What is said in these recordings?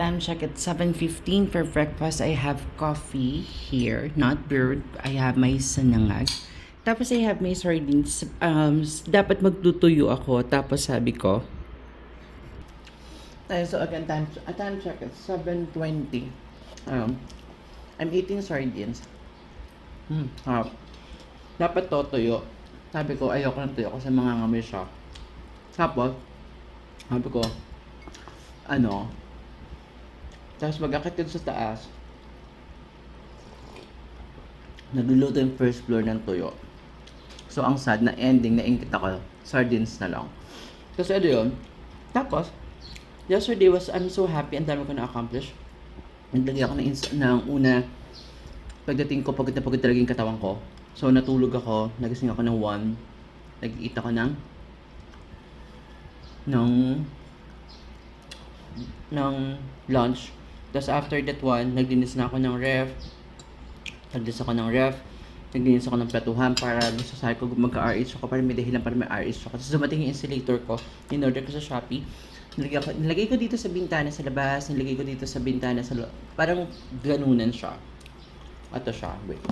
Time check at 7:15 for breakfast. I have coffee here, not brewed. I have my sanangag. Tapos I have my sardines. Dapat magtutuyo ako. Tapos sabi ko, so again, time check at 7:20. I'm eating sardines. Dapat to tuyo. Sabi ko, ayoko ng tuyo kasi mga ngamoy siya. Tapos, sabi ko, tapos mag-akit dun sa taas, nagluluto yung first floor ng tuyo. So, ang sad na ending, naingkit ako, sardines na lang. Kasi yun. Tapos, yesterday I'm so happy, ang dami ko na-accomplish. Naglagay ako ng una, pagdating ko, pagod na pagod talaga yung katawan ko. So, natulog ako, nagising ako ng 1, nag-eat ako ng lunch. Tapos after that one, naglinis ako ng ref. Naglinis ako ng platuhan para gusto sa ko magka-RH ako para may dahilan para may RH ako. Tapos dumating yung insulator ko, in-order ko sa Shopee. Nilagay ko dito sa bintana sa labas, nilagay ko dito sa bintana sa parang ganunan siya. Ito siya, wait.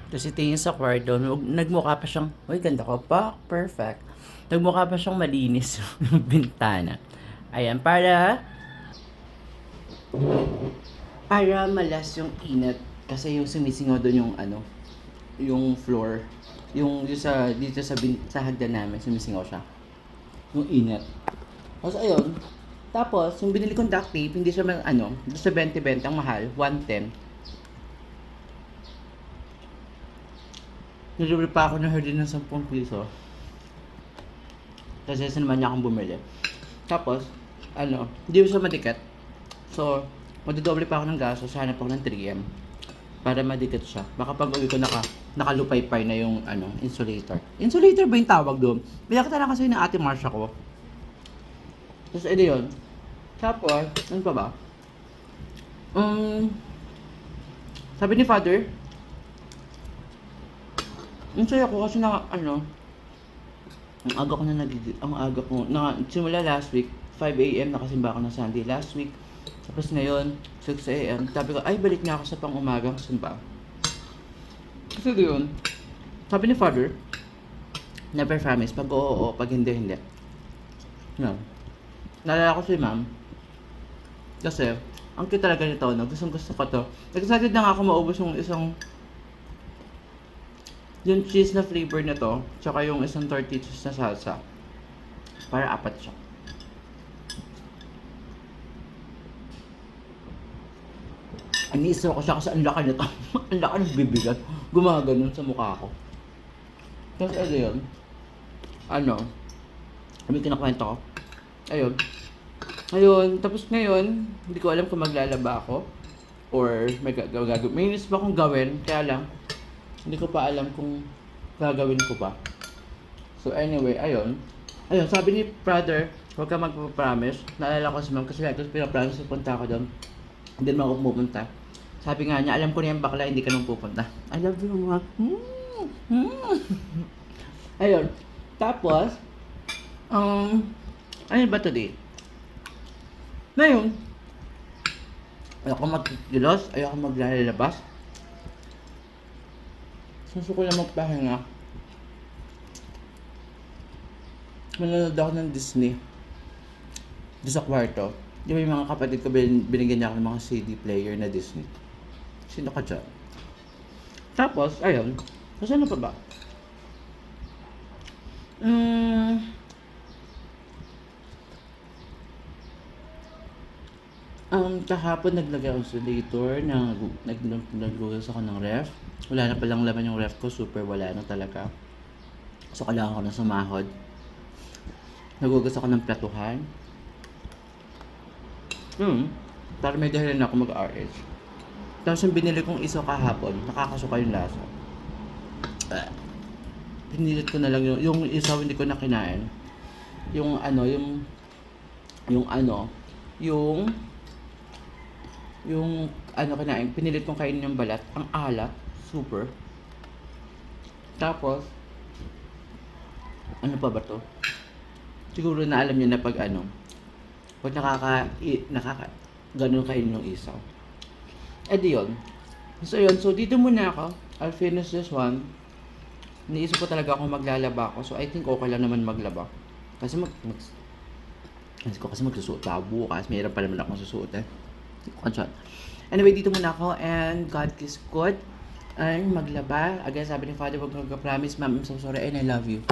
Tapos ito yung sa kwarto, nagmukha pa siyang, uy, ganda ko pa, perfect. Nagmukha pa siyang malinis yung bintana. Ayan, para malas yung init. Kasi yung sumisingaw doon yung yung floor. Yung dito sa hagdan namin, sumisingaw siya. Yung init. Tapos ayun, tapos yung binili kong duct tape, hindi siya dito sa 20-20, ang mahal, 110. Nilibre pa ako ng herdin ng 10 piso. Kasi naman niya akong bumili. Tapos, hindi ko siya madikit. So, magdodoble pa ako ng gaso, hanap ako ng 3M. Para madikit siya. Baka pag uwi ko nakalupay-pay na yung insulator. Insulator ba yung tawag doon? Pinakita lang kasi ng ate Marsha ko. Tapos, ito yun. Tapos, ano pa ba? Sabi ni Father, ang saya ko kasi ang aga ko simula last week, 5 AM nakasimba ako ng Sunday last week. Tapos ngayon, 6 AM. Sabi ko, ay balik nga ako sa pang-umagang simba. Kasi yun, sabi ni Father, never promise. Pag oo, pag hindi, hindi. No. Nalala ko si Ma'am. Kasi, ang cute talaga nito, gustong gusto ko to. Excited na nga ako maubos yung cheese na flavor na to, tsaka yung isang tortillas na salsa. Para 4 siya. Iniisa ko siya kasi ang laki nito. Ang laki ng bibigat. Gumaganon sa mukha ko. Tapos yun. May kinakwento ko. Ayun. Tapos ngayon, hindi ko alam kung maglalaba ako. Or may gagawin. May inis ba akong gawin, kaya lang, hindi ko pa alam kung gagawin ko pa. So anyway, ayun, sabi ni brother, huwag ka magpapromise. Naalala ko si Ma'am kasi lagi pinapromise pupunta ako doon. Hindi naman ako pupunta. Sabi nga niya, alam ko na yung bakla, hindi ka nang pupunta. I love you, Ma'am. Ayun. Tapos, ano ba today? Ngayon, ayoko magkikilos, ayoko maglalabas. Gusto ko lang magpahinga. Manonood ako ng Disney. Doon sa kwarto. Di ba yung mga kapatid ko binigyan niya ako ng mga CD player na Disney. Sino ka dyan? Tapos, ayun. Kasi ano pa ba? Kahapon naglagay ako sa insulator, naglugas ako ng ref. Wala na palang laman yung ref ko, super wala na talaga. So, kailangan ko na sumahod. Nagugas ako ng platuhan. Para may dahilan ako mag-RH. Tapos yung binili kong iso kahapon, nakakasuka yung lasa. Pinilit ko na lang yung isaw hindi ko na kinain. Yung kinain, pinilit kong kainin yung balat. Ang alat, super. Tapos, ano pa ba to? Siguro na alam niyo na pag pag ganun kainin yung isaw. Eh di yun. So yun, so dito muna ako. I'll finish this one. Niisip ko talaga kung maglalaba ako. So I think okay lang naman maglaba. Kasi kasi magsusuot ako bukas. Mayroon pa naman akong susuot eh. Anyway, dito muna ako and God is good. And maglaba. Again, sabi ni Father, huwag mag-promise, Ma'am, I'm so sorry and I love you.